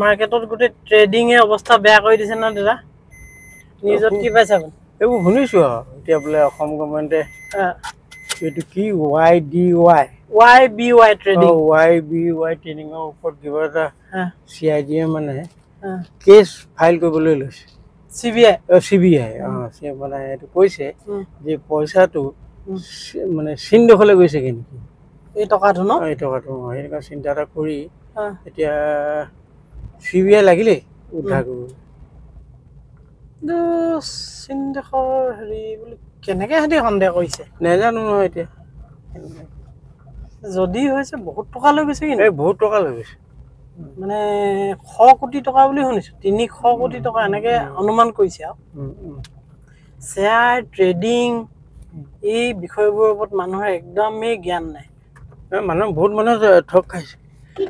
মাৰ্কেটত গোটে ট্ৰেডিং এ অৱস্থা বেয়া কৰি দিছে না দাদা নিউজত কি পাইছা আপুনি এইবোৰ শুনিছো এতিয়া বোলে অসম গৱৰ্ণমেণ্টে এইটো কি YBY ট্ৰেডিং YBY ট্ৰেডিঙৰ ওপৰত কিবা এটা CIDয়ে মানে কেছ ফাইল কৰিবলৈ লৈছে CBI মানে এইটো কৈছে যে পইচাটো মানে চিনডোখৰলৈ গৈছে নেকি এই টকাটো ন এই টকাটো সেইকাৰণে চিন্তা এটা কৰি এতিয়া CBI লাগিলে উদ্ধাৰ কৰিব চিনডোখৰ হেৰি বুলি কেনেকে হেতি সন্দেহ কৰিছে নেজানো নহয় এতিয়া যদি হৈছে বহুত টকা লৈ গৈছে কিন্তু এই বহুত টকা লৈ গৈছে মানে 100 কোটি টকা বুলি শুনিছো 300 কোটি টকা এনেকে অনুমান কৰিছে আৰু শ্বেয়াৰ ট্ৰেডিং এই বিষয়বোৰৰ ওপৰত মানুহৰ একদমেই জ্ঞান নাই মানুহ বহুত মানুহ ঠগ খাইছে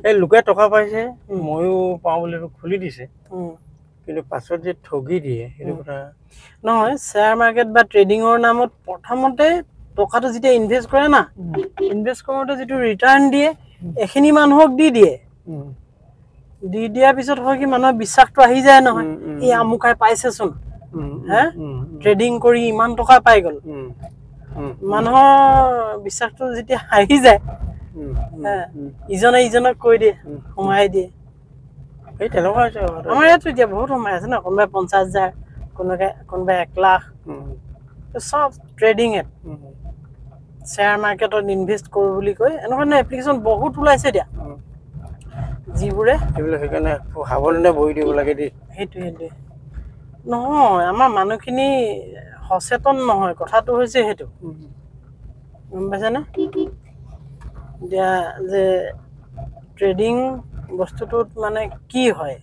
এই লোকে টকা পাইছে ময়ো পাওঁ বুলি খুলি দিছে কিন্তু পাছত যে ঠগি দিয়ে সেইটো কথা নহয় শ্বেয়াৰ মাৰ্কেট বা ট্ৰেডিঙৰ নামত প্ৰথমতে টকাটো যেতিয়া ইনভেষ্ট কৰে না ইনভেষ্ট কৰোতে যেটো ৰিটাৰ্ণ দিয়ে এখিনি মানুহক দি দিয়াৰ পিছত হয় কি মানুহৰ বিশ্বাসটো আহি যায় নহয় এই আমুকাই পাইছেচোন হে ট্ৰেডিং কৰি ইমান টকা পাই গল মানুহৰ বিশ্বাসটো যেতিয়া আহি যায় ইজনে কৈ দিয়ে সোমাই দিয়ে এই তেনেকুৱা আছে আমাৰ ইয়াতো এতিয়া বহুত সোমাই আছে না কোনোবাই 50,000 কোনোবাই 1 লাখ সব ট্ৰেডিং এপ শ্বেয়াৰ মাৰ্কেটত ইনভেষ্ট কৰো বুলি কয় এনেকুৱা এপ্লিকেশন বহুত ওলাইছে দিয়া যিবোৰে এইবিলাক সেইকাৰণে সাৱধানে বহি দিব লাগে দেই সেইটো নহয় আমাৰ মানুহখিনি সচেতন নহয় কথাটো হৈছে হেতু গম পাইছা না দিয়া যে ট্ৰেডিং বস্তুটোত মানে কি হয়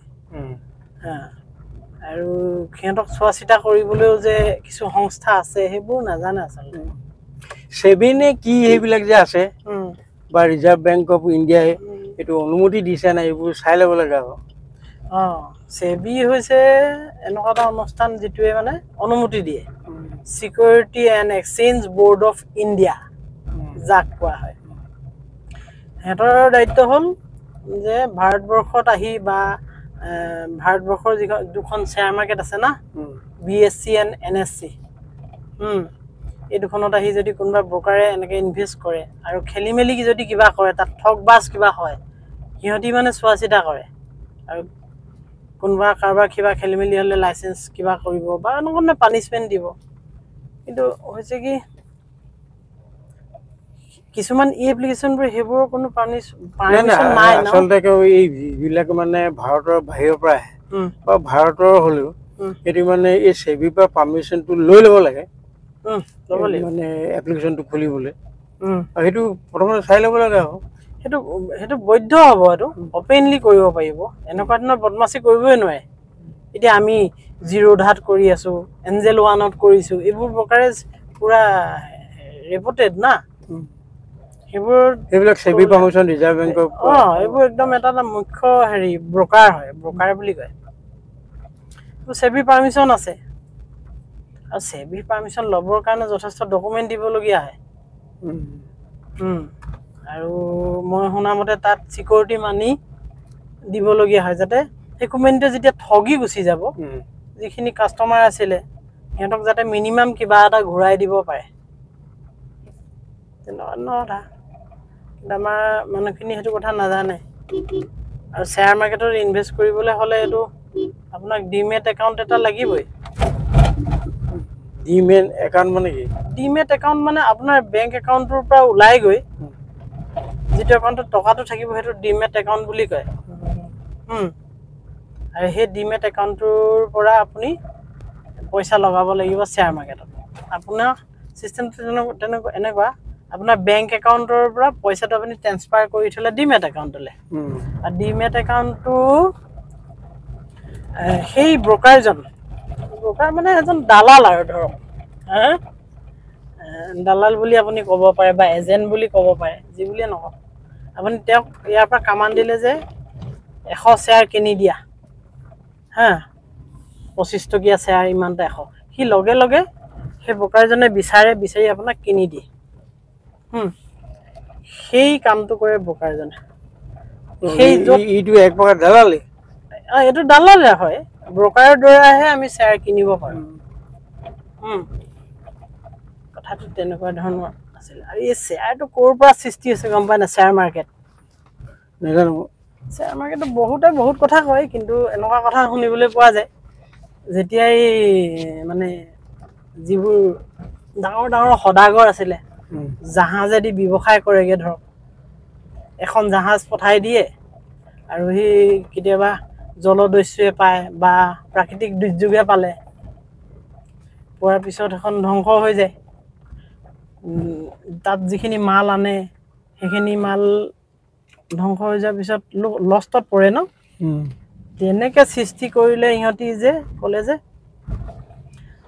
আৰু খেৰক চোৱা চিতা কৰিবলৈও যে কিছু সংস্থা আছে হেবোৰ নাজানে আচলতে সেবিনে কি এইবিলাক যে আছে বা ৰিজাৰ্ভ বেংক অফ ইণ্ডিয়া এটো অনুমতি দিছে না এইবোৰ চাই ল'ব লাগে সেবি হৈছে এনেকুৱা এটা অনুষ্ঠান যেটোৱে মানে অনুমতি দিয়ে security and exchange board of India যাক কোৱা হয় হেতৰ দায়িত্ব হ'ল যে ভাৰতবৰ্ষত আহি বা ভাৰতবৰ্ষৰ দুখন শ্বেয়াৰ মাৰ্কেট আছে না BSE and NSE এই দুখনত আহি যদি কোনবা ব্ৰকাৰে এনেকে ইনভেষ্ট কৰে আৰু খেলিমেলি যদি কিবা কৰে তাত ঠগবাজ কিবা হয় হিহতি মানে চোৱাচিতা কৰে আৰু কোনবা কাৰবাৰ কিবা খেলিমেলি হলে লাইসেন্স কিবা কৰিব বা এনেকুৱা পানিশমেন্ট দিব কিন্তু হৈছে কি কিছুমান এপ্লিকেশন বোৰ হেবোৰ কোনো পাৰমিশন নাই না আচলতে এই বিলাক মানে ভাৰতৰ বাহিৰৰ পৰা বা ভাৰতৰ হলেও এটি মানে এই সেবি পৰা পাৰমিশনটো লৈ ল'ব লাগে মানে এপ্লিকেশনটো খুলিবলৈ আৰু হেতু প্ৰথমে চাই ল'ব লাগে আৰু হেতু বৈধ হ'ব হেতু ওপেনলি কৰিব পাৰিব এনেকুৱা ধৰণৰ বদমাসি কৰিবই নোৱাৰে এতিয়া আমি জিৰোধাত কৰি আছো এঞ্জেল 1ত কৰিছো এইবোৰ ব্ৰকাৰেজ পুৰা ৰিপোৰ্টেড না এইবিলাক সেবি পাৰমিশন ৰিজাৰ্ভ বেংকৰ এইবোৰ একদম এটা মুখ্য হেৰি ব্ৰকাৰ হয় ব্ৰকাৰ বুলি কয় তো সেবি পাৰমিশন আছে আৰু সেবি পাৰমিশন লবৰ কাৰণে যথেষ্ট ডকুমেন্ট দিব লগিয়া হয় আৰু মই শুনামতে তাত সিকিউৰিটি মানি দিব লগিয়া হয় যাতে ডকুমেন্টে যেতিয়া ঠগি গুছি যাব যিখিনি কাস্টমাৰ আছিলে হেতক যাতে মিনিমাম কিবা এটা ঘূৰাই দিব পাৰে নটা আমাৰ মানুহখিনি হেতু কথা নাজানে আৰু শ্বেয়াৰ মাৰ্কেটত ইনভেষ্ট কৰিবলৈ হলে এটো আপোনাক ডিমেট একাউন্ট এটা লাগিবই ডিমেট একাউন্ট মানে কি ডিমেট একাউন্ট মানে আপোনাৰ বেংক একাউন্টৰ পৰা ওলাই গৈ যেটো একাউন্টত টকাটো থাকিব হেতু ডিমেট একাউন্ট বুলি কয় আৰু হে ডিমেট একাউন্টৰ পৰা আপুনি পইচা লগাব লাগিব শ্বেয়াৰ মাৰ্কেটত আপোনাৰ সিস্টেমটো এনেকুৱা আপোনাৰ বেংক একাউন্টৰ পৰা পইচাটো আপুনি ট্ৰান্সফাৰ কৰি থলে ডিমেট একাউন্টলে আৰু ডিমেট একাউন্টটো হেই ব্ৰকাৰ মানে এজন দালাল আৰু ধৰক দালাল বুলি আপুনি ক'ব পাৰে বা এজেন্ট বুলি ক'ব পাৰে যি বুলিয়ে নকওক আপুনি তেওঁক ইয়াৰ পৰা কামান দিলে যে 100 শ্বেয়াৰ কিনি দিয়া 25 টকীয়া শ্বেয়াৰ ইমানটা 100 কি লগে লগে হে ব্ৰকাৰজনে বিচাৰি আপোনাক কিনি দিয়ে সেই কামটো কৰে ব্ৰকাৰজনে সেই ইটো এক প্ৰকাৰ দালালি এইটো দালালে হয় ব্ৰকাৰৰ দ্বাৰাহে আমি শ্বেয়াৰ কিনিব পাৰোঁ কথাটো তেনেকুৱা ধৰণৰ আছিল আৰু এই শ্বেয়াৰটো ক'ৰ পৰা সৃষ্টি হৈছে গম পায় না শ্বেয়াৰ মাৰ্কেট নাজানো শ্বেয়াৰ মাৰ্কেটত বহুতে বহুত কথা কয় কিন্তু এনেকুৱা কথা শুনিবলৈ পোৱা যায় যেতিয়াই মানে যিবোৰ ডাঙৰ ডাঙৰ সদাগৰ আছিলে জাহাজেদি ব্যৱসায় কৰেগে ধৰক এখন জাহাজ পঠাই দিয়ে আৰু সি কেতিয়াবা জলদস্যুৱে পায় বা প্ৰাকৃতিক দুৰ্যোগে পালে পোৱাৰ পিছত এখন ধ্বংস হৈ যায় তাত যিখিনি মাল আনে সেইখিনি মাল ধ্বংস হৈ যোৱাৰ পিছত লষ্টত পৰে ন তেনেকৈ সৃষ্টি কৰিলে ইহঁতি যে ক'লে যে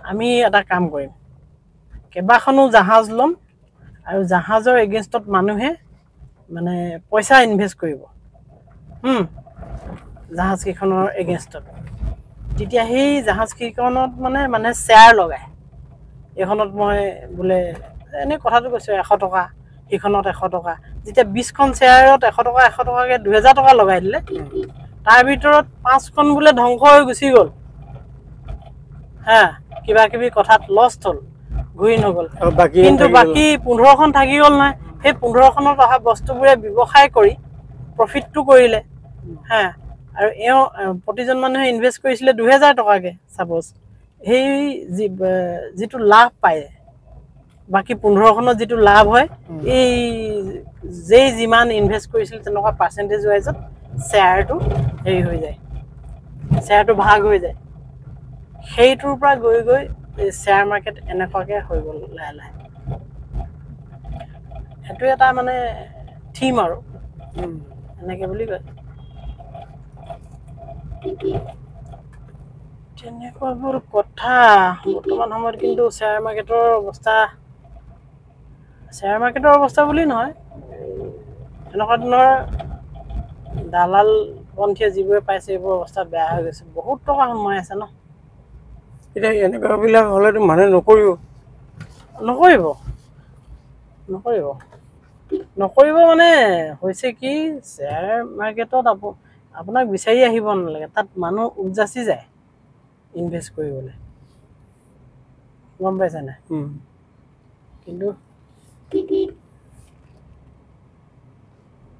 আমি এটা কাম কৰিম কেইবাখনো জাহাজ ল'ম আৰু জাহাজৰ এগেইনষ্টত মানুহে মানে পইচা ইনভেষ্ট কৰিব জাহাজকেইখনৰ এগেইনষ্টত তেতিয়া সেই জাহাজকেইখনত মানে শ্বেয়াৰ লগায় এইখনত মই বোলে এনেই কথাটো কৈছোঁ 100 টকা সেইখনত 100 টকা যেতিয়া 20খন শ্বেয়াৰত 100 টকাকৈ 2000 টকা লগাই দিলে তাৰ ভিতৰত 5খন বোলে ধ্বংস হৈ গুচি গ'ল হা কিবা কিবি কথাত লষ্ট হ'ল ঘূৰি নগ'ল কিন্তু বাকী 15খন থাকি গ'ল নহয় সেই 15খনত অহা বস্তুবোৰে ব্যৱসায় কৰি প্ৰফিটটো কৰিলে হা আৰু এওঁ প্ৰতিজন মানুহে ইনভেষ্ট কৰিছিলে 2000 টকাকৈ ছাপ'জ সেই যিটো লাভ পায় বাকী 15খনত যিটো লাভ হয় এই যেই যিমান ইনভেষ্ট কৰিছিল তেনেকুৱা পাৰ্চেণ্টেজ ৱাইজত শ্বেয়াৰটো হেৰি হৈ যায় শ্বেয়াৰটো ভাগ হৈ যায় সেইটোৰ পৰা গৈ গৈ শ্বেয়াৰ মাৰ্কেট এনেকুৱাকৈ হৈ গ'ল লাহে লাহে সেইটো এটা মানে থিম আৰু এনেকৈ বুলি কয় তেনেকুৱাবোৰ কথা বৰ্তমান সময়ত কিন্তু শ্বেয়াৰ মাৰ্কেটৰ অৱস্থা বুলি নহয় এনেকুৱা ধৰণৰ দালাল পন্থীয়ে যিবোৰে পাইছে এইবোৰ অৱস্থা বেয়া হৈ গৈছে বহুত টকা সোমাই আছে ন এতিয়া এনেকুৱাবিলাক হ'লেতো মানুহে নকৰিব মানে হৈছে কি শ্বেয়াৰ মাৰ্কেটত আপোনাক বিচাৰি আহিব নালাগে তাত মানুহ উপজাচি যায় ইনভেষ্ট কৰিবলৈ গম পাইছে নাই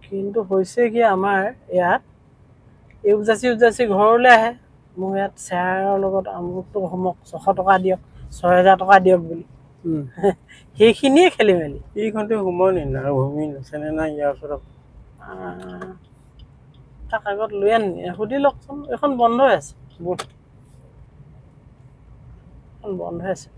কিন্তু হৈছে কি আমাৰ ইয়াত এই উপজাচি ঘৰলৈ আহে মোৰ ইয়াত শ্বেয়াৰৰ লগত আমুকটো সমক 600 টকা দিয়ক 6000 টকা দিয়ক বুলি সেইখিনিয়ে খেলি মেলি এইখনতে সোমাই নি আৰু ভূমি নাচেনে নাই ইয়াৰ ওচৰত তাক আগত লৈ আনি সুধি লওকচোন এইখন বন্ধ হৈ আছে বন্ধ হৈ আছে